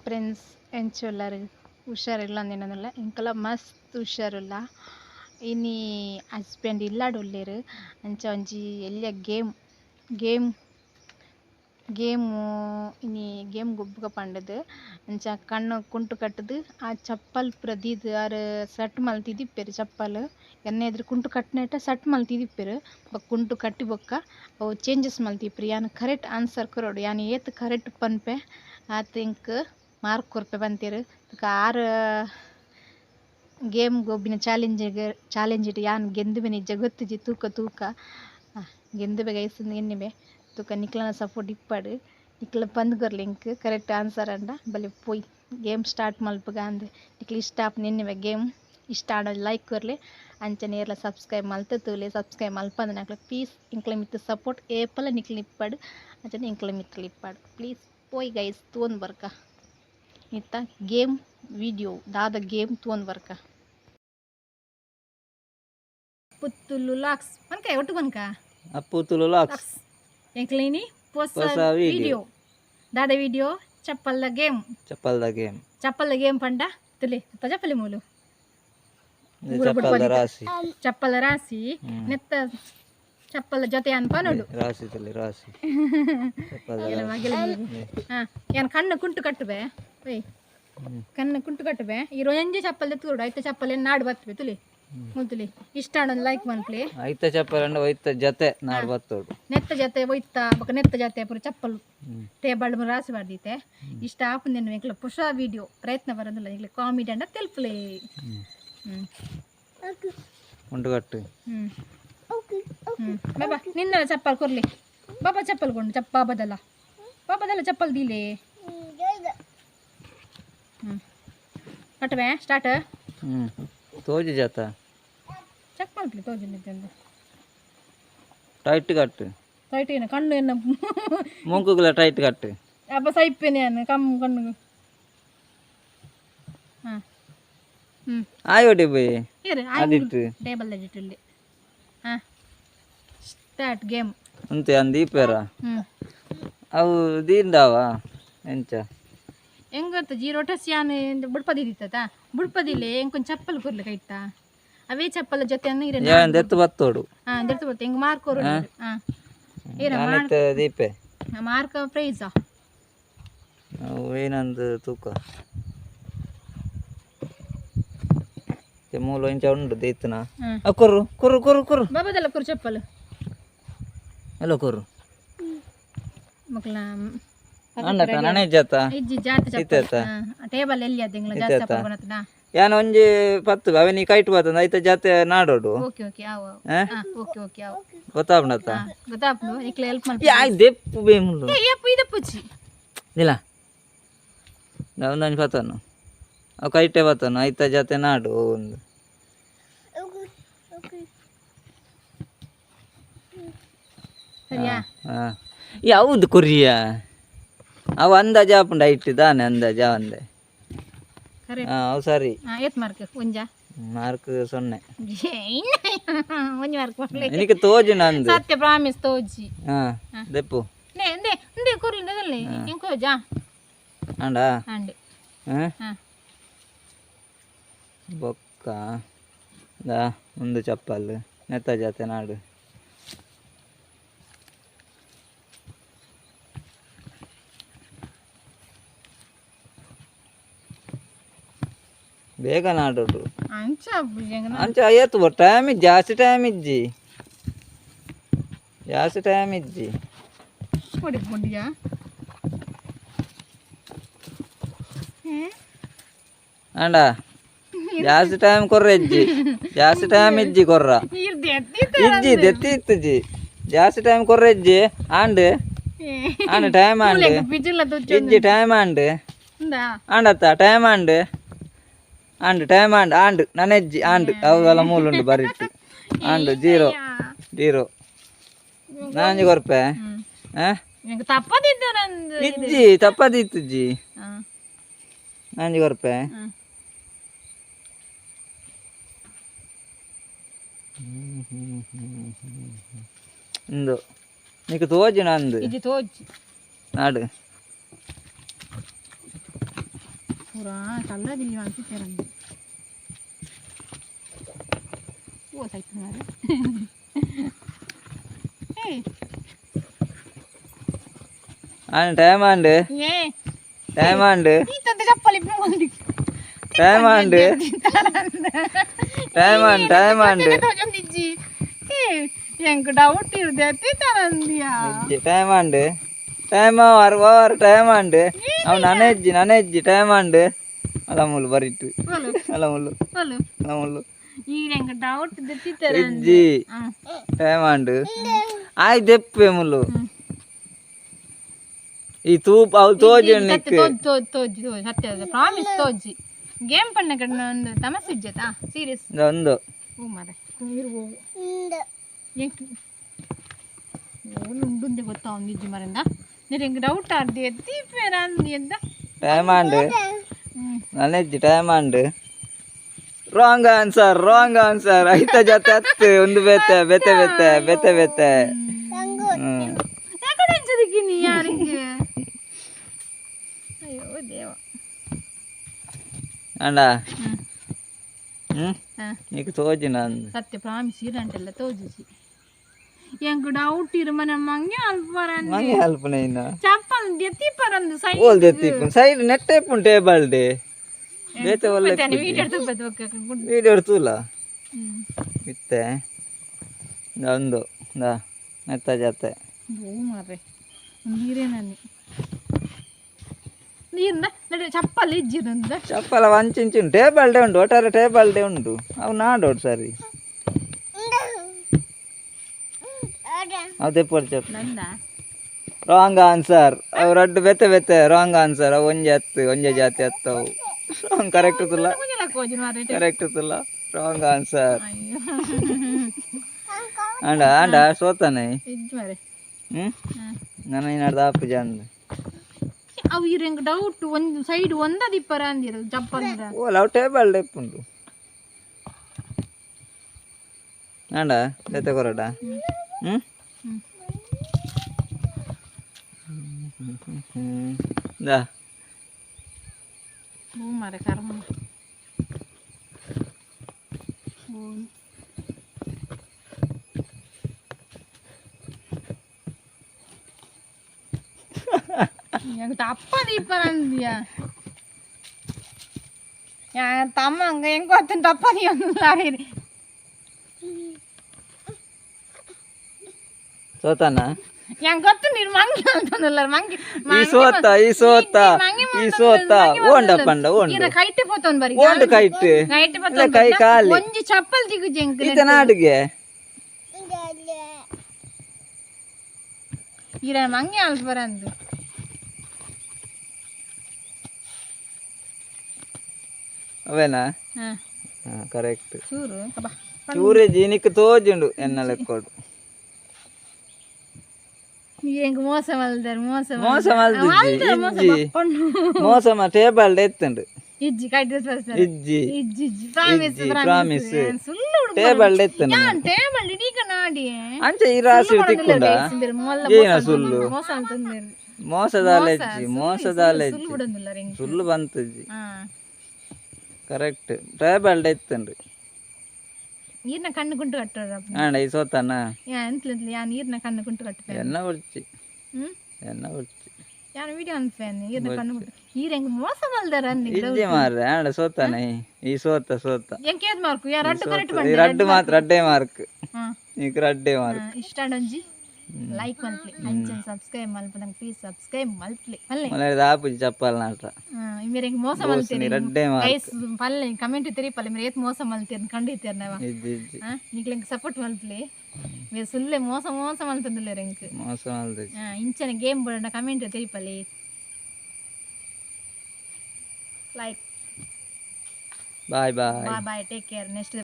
friends ಎಂಚೊಲ್ಲರು ಹುಷಾರಿಲ್ಲ ಅಂದೇನಲ್ಲ ಇಂಕಲ ಮಸ್ತ್ ಹುಷಾರಿಲ್ಲ ಇನಿ ಹಸ್ಬೆಂಡ್ ಇಲ್ಲಾಡುಲ್ಲೇರು ಅಂಚ ಒಂಜಿ ಎಲ್ಲಿಯ ಗೇಮು ಇನಿ ಗೇಮ್ ಗೊಬ್ಬಗ ಪಂಡದು ಅಂಚ ಕಣ್ಣು ಕುಂಟು ಕಟ್ಟದು ಆ ಚಪ್ಪಲ್ ಪ್ರದೀದ್ ಆರು ಸಟ್ ಮಲ್ತಿದಿಪ್ಪೆರು ಚಪ್ಪಲ್ ಎನ್ನ ಎದುರು ಕುಂಟು ಕಟ್ಟಿನಟ್ಟ ಸಟ್ ಮಲ್ತಿದಿಪ್ಪೆರು ಬೊಕ್ಕ ಕುಂಟು ಕಟ್ಟಿ ಬೊಕ್ಕ ಅವು ಚೇಂಜಸ್ ಮಲ್ತಿಪ್ರಿ ಯಾನು ಕರೆಕ್ಟ್ ಆನ್ಸರ್ ಕೊರೋಡು ಯಾನು ಏತ್ ಕರೆಕ್ಟ್ ಪನ್ಪೆ ಆತ ಇಂಕ್ ಮಾರ್ಕ್ ಕೊರ್ಪೆ ಬಂತೇರು ಆರು ಗೇಮ್ ಗೊಬ್ಬಿನ ಚಾಲೆಂಜ್ ಇಟ್ಟು ಯಾನು ಗೆಂದುಬೆ ನಿಜ ಗೊತ್ತಿಜಿ ತೂಕ ಗೆಂದುಬೆ ಗೈಸಂದು ಎನ್ನಿಬೆ ತೂಕ ನಿಕ್ಲನ ಸಪೋರ್ಟ್ ಇಪ್ಪಾಡು ನಿಕ್ಲ ಪಂದ್ ಕೊರ್ಲಿ ಇಂಕ್ ಕರೆಕ್ಟ್ ಆನ್ಸರ್ ಅಂಡ ಬಲೆ ಪೋಯ್ ಗೇಮ್ ಸ್ಟಾರ್ಟ್ ಮಲ್ಪಗ ಅಂದ್ ನಿಕ್ಲ ಇಷ್ಟ ಆಪುನ ಎನ್ನಿಬೆ ಗೇಮ್ ಇಷ್ಟ ಆಡ ಲೈಕ್ ಕೊರ್ಲಿ ಅಂಚನೆ ಏರ್ಲ ಸಬ್ಸ್ಕ್ರೈಬ್ ಮಲ್ತ ತೂಲೆ ಸಬ್ಸ್ಕ್ರೈಬ್ ಮಲ್ಪಂದು ನಾಕ್ಲ ಪ್ಲೀಸ್ ಇಂಕ್ಲ ಮಿತ್ತು ಸಪೋರ್ಟ್ ಏಪಲ ನಿಕ್ಲ ಇಪ್ಪಾಡು ಅಂಚನೆ ಇಂಕ್ಲ ಮಿತ್ಲ ಇಪ್ಪಾಡು ಪ್ಲೀಸ್ ಪೋಯ್ ಗೈಸ್ ತೂನ್ ಬರ್ಕ ಇತ್ತ ಗೇಮ್ ವಿಡಿಯೋ ದಾದ ಗೇಮ್ ತೂನ್ ಬರ್ಕ ಪುತ್ತುಲು ಲಾಕ್ಸ್ ಪನ್ಕ ಒಟ್ಟು ಪನ್ಕ ಅಪ್ಪುತುಲು ಲಾಕ್ಸ್ ಎಂಕ್ಲೇನಿ ಪೊಸ ವಿಡಿಯೋ ದಾದ ವಿಡಿಯೋ ಚಪ್ಪಲ್ದ ಗೇಮ್ ಪಂಡ ತುಲೆ ಚಪ್ಪಲಿ ಮೂಲು ಚಪ್ಪಲ ರಾಸಿ ನೆತ್ತ ಚಪ್ಪಲ ಜೊತೆ ಅನ್ಪನೋಡು ರಾಸಿ ಏನ್ ಕಣ್ಣು ಕುಂಟು ಕಟ್ಟುಬೆ ಕಣ್ಣು ಕುಂಟು ಕಟ್ಟುಬೆ ಈ ರೋಂಜಿ ಚಪ್ಪಲ್ ತೂಡು ಐತ ಚಪ್ಪಲ್ ನಾಡು ಬರ್ತವೆ ತುಲಿ ಮುಲ್ತುಲಿ ಇಷ್ಟ ಆಡೊಂದು ಲೈಕ್ ಮನ್ಪ್ಲಿ ಐತ ಚಪ್ಪಲ್ ಅಂಡ ಒಯ್ತ ಜತೆ ನಾಡು ಬತ್ತೋಡು ನೆತ್ತ ಜತೆ ಒಯ್ತ ಬೊಕ ನೆತ್ತ ಜತೆ ಪೂರ ಚಪ್ಪಲ್ ಟೇಬಲ್ ರಾಸಿ ಮಾಡ್ದೀತೆ ಇಷ್ಟ ಆಪುಂದೇನು ಎಂಕ್ಲ ಪುಷ ವಿಡಿಯೋ ಪ್ರಯತ್ನ ಬರೋದಿಲ್ಲ ಎಂಕ್ಲ ಕಾಮಿಡಿ ಅಂಡ ತೆಲ್ಪುಲೆ ಉಂಟು ಕಟ್ಟು ಬಾಬಾ ನಿನ್ನ ಚಪ್ಪಲ್ ಕೊರ್ಲಿ ಬಾಬಾ ಚಪ್ಪಲ್ ಕೊಂಡು ಬಾಬದಲ್ಲ ಚಪ್ಪಲ್ ದೀಲೆ ಕಟ್ಟವೆ ಸ್ಟಾರ್ಟ್ ತೋಜಿ ಜಾತ ಚೆಕ್ ಮಾಡ್ಲಿ ತೋಜಿ ನಿಂತ ಟೈಟ್ ಕಟ್ಟು ಟೈಟ್ ಏನು ಕಣ್ಣು ಏನು ಮೂಗುಗಳ ಟೈಟ್ ಕಟ್ಟು ಅಪ್ಪ ಸೈಪೇನೆ ಏನು ಕಣ್ಣು ಹಾಂ ಆಯೋಡಿ ಬೈ ಅದಿಟ್ಟು ಟೇಬಲ್ ಅದಿಟ್ಟಲ್ಲಿ ಹಾಂ ಸ್ಟಾರ್ಟ್ ಗೇಮ್ ಅಂತೆ ಅಂದು ಈಪೇರ ಅವು ದೀಂದಾವ ಎಂಚ ಹೆಂಗ್ ಗೊತ್ತ ಜೀರೋ ಟಸ್ ಯಾನು ಬುಡ್ಪದಿತ್ತ ಬುಡ್ಪದಿಲ್ಲ ಹೆಂಗೊಂದು ಚಪ್ಪಲ್ ಕೊರ್ಲಿ ಕೈತ ಅವೇ ಚಪ್ಪಲ್ ಜೊತೆ ದೆತ್ತು ಬತ್ತೋಡು ದೆತ್ತು ಬತ್ತ ಹೆಂಗ್ ಮಾರ್ಕ್ ಕೊರು ದೀಪೆ ಮಾರ್ಕ್ ಪ್ರೈಸಾ ಏನಂದು ತೂಕ ಮೂಲ ಇಂಚ ಉಂಟು ದೀತನ ಕೊರು ಕೊರು ಕೊರು ಕೊರು ಬಾಬದಲ್ಲ ಕೊರು ಚಪ್ಪಲ್ ಎಲ್ಲ ಕೊರು ಮಕ್ಕಳ ನನೆ ಜಾತ ಇಜ್ಜಿ ಜಾತಿ ಚಪ್ಪಲ್ ಟೇಬಲ್ ಎಲ್ಲಿ ಅದ ಇಂಗ್ಲ ಜಾತಿ ಚಪ್ಪಲ್ ಬನತನ ಯಾನ ಒಂಜಿ ಪತ್ತು ಅವನಿ ಕೈಟ್ ಬತ್ತಂದ ಐತ ಜಾತೆ ನಾಡೋಡು ಓಕೆ ಓಕೆ ಆವ ಓಕೆ ಓಕೆ ಆವ ಗೊತ್ತಾಪನತ ಗೊತ್ತಾಪನು ಇಕ್ಲ ಹೆಲ್ಪ್ ಮಾಡಿ ಯಾಯ್ ದೆಪ್ಪು ಬೇಮುಲು ಏಪ್ಪ ಇದಪ್ಪುಚ್ಚಿ ಇಲ್ಲ ಒಂದೊಂದು ಪತ್ತನು ಅವು ಕೈಟೆ ಬತ್ತನು ಐತ ಜಾತೆ ನಾಡು ಒಂದು ಸರಿಯಾ ಯಾವುದು ಕೊರಿಯಾ ಅವು ಅಂದಾಜ ಆಪುಂಡು ಐಟ್ ದಾನೆ ಅಂದಾಜ ಅಂದೆ ಅವು ಸರಿ ಏತ್ ಮಾರ್ಕ್ ಒಂಜ ಮಾರ್ಕ್ 0 ಒಂಜಿ ಮಾರ್ಕ್ ಕೊಡ್ಲಿ ನಿನಗೆ ತೋಜು ನಂದು ಸತ್ಯ ಪ್ರಾಮಿಸ್ ತೋಜಿ ದೆಪ್ಪು ನೇ ನೇ ನೇ ಕೊರ್ಲಿ ನದಲ್ಲಿ ಎಂಕೋ ಜಾ ಅಂಡ ಅಂಡೆ ಬೊಕ್ಕ ದಾ ಒಂದು ಚಪ್ಪಲ್ ನೆತ್ತ ಜಾತೆ ನಾಡು ಬೇಗ ನಾಡೋಡು ಅಂಚ ಆಯ್ತು ಟೈಮ್ ಜಾಸ್ತಿ ಟೈಮ್ ಇಜ್ಜಿ ಅಂಡ ಜಾಸ್ತಿ ಟೈಮ್ ಕೊರ್ರ ಜಾಸ್ತಿ ಟೈಮ್ ಇಜ್ಜಿ ಕೊರ್ರ ಇಜ್ಜಿ ದೆತ್ತಿ ಇತ್ತುಜಿ ಜಾಸ್ತಿ ಟೈಮ್ ಕೊರ್ರ ಇಜ್ಜಿ ಆಂಡ್ ಟೈಮ್ ಆಂಡ್ ಇಜ್ಜಿ ಟೈಮ್ ಆಂಡ್ ಆಂಡತ್ತ ಟೈಮ್ ಆಂಡ್ ನನೆಜ್ಜಿ ಆಂಡ್ ಅವೆಲ್ಲ ಮೂಲುಂಡು ಬರಿಟ್ಟು ಆಂಡ್ 0 ನಾಂಜಿ ಕೊರ್ಪೆ ಇಜ್ಜಿ ತಪ್ಪದಿತ್ತುಜ್ಜಿ ನಾಂಜಿ ಕೊರ್ಪೆ ಇಂದು నీకు తోజు నందు ఇది తోజు నాడు ಪೂರಾ ಕಲ್ಲದಿಲ್ಲಿ ಮಾಡ್ತಿದ್ದೇನೆ ಓ ಸಾಯ್ತು ಮಾರೆ టైం అండి టైం అండి చెప్పాలి టైం అండి టైం అండి టైం అండి ಎಂಕ್ ಡೌಟ್ ಇರ್ದೈತಿ ತರಂದಿಯಾ ಟೈಮ್ ಅಂడి ಟೈಮ್ ಓವರ್ ಟೈಮ್ ಅಂడి ಅವ್ ನನೆಜ್ಜಿ ಟೈಮ್ ಅಂడి ಅಲಮುಲು ಬರಿಟ್ಟು ಅಲಮುಲು ಅಲಮುಲು ಈಗ ಎಂಕ್ ಡೌಟ್ ಇಜ್ಜಿ ಟೈಮ್ ಅಂడి ಆಯ್ ದೆಪ್ಪೆ ಮುಲು ಈ ತೂಪ್ ಅವು ತೋಜಿ ತೋಜಿ ಸತ್ಯ ಪ್ರಾಮಿಸ್ ತೋಜಿ ಗೇಮ್ ಪಣ್ಣ ಕಡೆ ಒಂದು ತಮಸ್ ಇಜ್ಜತಾ ಸೀರಿಯಸ್ ಒಂದು ಓ ಮಾರೆ ఉండుంది ಗೊತ್ತಾ ಒಂದು ಇಜ್ಜಿ ಮರಿಂದ ನೀರು ಹೆಂಗೆ ಡೌಟ್ ಆಡ್ದಿ ಎತ್ತಿ ಬೇರೆ ಅಂದಿ ಎಂದ ಟೈಮ್ ಅಂಡ್ ನನೆಜ್ಜಿ ಟೈಮ್ ಅಂಡ್ ರಾಂಗ್ ಆನ್ಸರ್ ಐತ ಜೊತೆ ಹತ್ತು ಒಂದು ಬೆತ್ತೆ ಯಾಕಡೆ ಹಂಚದಿಕ್ಕಿನಿ ಯಾರಿಗೆ ಅಯ್ಯೋ ದೇವ ಅಂಡ నీకు తోజిన సత్య ప్రామిస్ ఇరంటల్ల తోజిసి ఎంకు డౌట్ ఇరు మన మంగి అల్పరన్ మంగి అల్పనైనా చెప్పల్ దెత్తి పరంద సైడ్ ఓల్ దెత్తి సైడ్ నెట్ టైప్ టేబుల్ డే ಬೇತೆ ಒಳ್ಳೆ ವೀಡಿಯೋ ಎಡ್ತೂಲ ಇತ್ತೆ ಒಂದು ಮೆತ್ತ ಜತೆ ಮಾರ್ರೆ ನೀರೇನನಿ ನೀರ್ನ ಚಪ್ಪಲಿ ಇಜ್ಜಿರಂದ ಚಪ್ಪಲ ಒಂಚಿಂಚು ಟೇಬಲ್ ಡೇ ಉಂಟು ಒಟ್ಟಾರೆ ಟೇಬಲ್ ಡೇ ಉಂಟು ಅವು ನಾಡೋಡು ಸರಿ ಅದೇ ಪರ್ಚಪ್ ರಾಂಗ್ ಆನ್ಸರ್ ಅವು ರಡ್ಡು ಬೆತ್ತೆ ರಾಂಗ್ ಆನ್ಸರ್ ಅವು ಒಂಜೆ ಜಾತಿ ಹತ್ತವು ಕರೆಕ್ಟ್ ತುಲ್ಲ ರಾಂಗ್ ಆನ್ಸರ್ ಆಂಡ ಸೋತಾನೆ ನನ್ನ ಏನಾಡ್ದ ಆಪು ಜಾಂದ ಅವು ಇರಂಗ ಡೌಟ್ ಒಂದು ಸೈಡ್ ಒಂದದಿಪ್ಪರ ಅಂದಿರ ಚಪ್ಪಲ್ ಓ ಲವ್ ಟೇಬಲ್ ಡೆಪ್ ಉಂಟು ಆಂಡ ಬೆತ್ತೆ ಕೊರಡ ದಾ ಓ ಮಾರೆ ಕರ್ಮ ತಪ್ಪದಿ ಪರಂದಿಯ ತಮ್ಮ ಹಂಗ ಹೆಂಗ್ ಗೊತ್ತ ತಪ್ಪದಿ ಒಂದು ಸೋತಾನ ಹೆಂಗ್ ಗೊತ್ತು ನೀರು ಮಂಗಿ ಅಂತಂದಲ್ಲ ಮಂಗಿ ಈ ಸೋತ ಓಂಡ ಪಂಡ ಓಂಡ ಕೈಟೆ ಪೋತವನ್ ಬರಿ ಓಂಡ ಕೈಟೆ ಕೈ ಕಾಲಿ ಒಂಜಿ ಚಪ್ಪಲ್ ದಿಗು ಜಂಕ್ ಈತ ನಾಡಿಗೆ ಇರ ಮಂಗಿ ಆಲ್ಸ್ ಬರಂದು ಅವೇನಾ ಕರೆಕ್ಟ್ ಚೂರು ಚೂರೇ ಜೀನಿಕ್ ತೋಜುಂಡು ಎನ್ನ ಲೆಕ್ಕೋಡು ಹೆಂಗ್ ಮೋಸ ಮಲ್ದಾರ ಮೋಸ ಟೇಬಲ್ ಎತ್ತುಂಡು ಇಜ್ಜಿ ಇಜ್ಜಿ ಪ್ರಾಮಿಸ್ ಟೇಬಲ್ ಎತ್ತುಂಡು ಟೇಬಲ್ ಇಡೀಗ ನಾಡಿ ಅಂಚ ಈ ರಾಶಿ ತಿಕ್ಕೊಂಡ ಏನ ಸುಳ್ಳು ಮೋಸದಾಲೆಜ್ಜಿ ಸುಳ್ಳು ಬಂತಜ್ಜಿ ಕರೆಕ್ಟ್ ಟೇಬಲ್ ಎತ್ತುಂಡು ನೀರ್ನ ಕಣ್ಣು ಗುಂಟು ಕಟ್ಟೋದು ಆಂಡ ಈ ಸೋತಾನ ಎಂತ್ಲಂತ್ಲಿ ಯಾ ನೀರ್ನ ಕಣ್ಣು ಗುಂಟು ಕಟ್ಟುತ್ತೆ ಎನ್ನ ಉಳ್ಚಿ ಯಾನು ವಿಡಿಯೋ ಅನ್ಫೇನ್ ನೀರ್ನ ಕಣ್ಣು ಗುಂಟು ಈರ್ ಹೆಂಗ್ ಮೋಸ ಮಲ್ದಾರ ಇಜ್ಜಿ ಮಾರ್ರೆ ಆಂಡ ಸೋತಾನ ಈ ಸೋತ ಎಂಕ್ ಏದ್ ಮಾರ್ಕು ಯಾ ರಡ್ಡು ಕರೆಕ್ಟ್ ಈ ರಡ್ಡು ಮಾತ್ರ ರಡ್ಡೆ ಮಾರ್ಕ್ ಈಗ ರಡ್ಡೆ ಮಾರ್ಕ್ ಇಷ್ಟ ಒಂಜಿ ಲೈಕ್ ಮಲ್ಪ್ಲಿ ಅಂಚನ್ ಸಬ್ಸ್ಕ್ರೈಬ್ ಮಲ್ಪ ನಂಗೆ ಪ್ಲೀಸ್ ಸಬ್ಸ್ಕ್ರೈಬ್ ಮಲ್ಪ್ಲಿ ಪಲ್ಲೆ ಮನೆ ಆಪುಜಿ ಚಪ್ಪಲ್ ನಾಟ ಇಮೇರೆ ಹೆಂಗ್ ಮೋಸ ಮಲ್ತೀರಿ ರಡ್ಡೆ ಗೈಸ್ ಪಲ್ಲೆ ಕಮೆಂಟ್ ತೆರಿ ಪಲ್ಲೆ ಮೇರೆ ಏತ್ ಮೋಸ ಮಲ್ತೀರಿ ಕಂಡಿತ್ತೀರ ನಾವ ನಿಕ್ಲೆಂಗ್ ಸಪೋರ್ಟ್ ಮಲ್ಪ್ಲಿ ಮೇರೆ ಸುಲ್ಲೆ ಮೋಸ ಮಲ್ತಂದಿಲ್ಲ ರೆಂಕ್ ಮೋಸ ಮಲ್ದಿ ಇಂಚನ ಗೇಮ್ ಬೋರ್ಡ್ ಕಮೆಂಟ್ ತೆರಿ ಪಲ್ಲೆ like bye take care next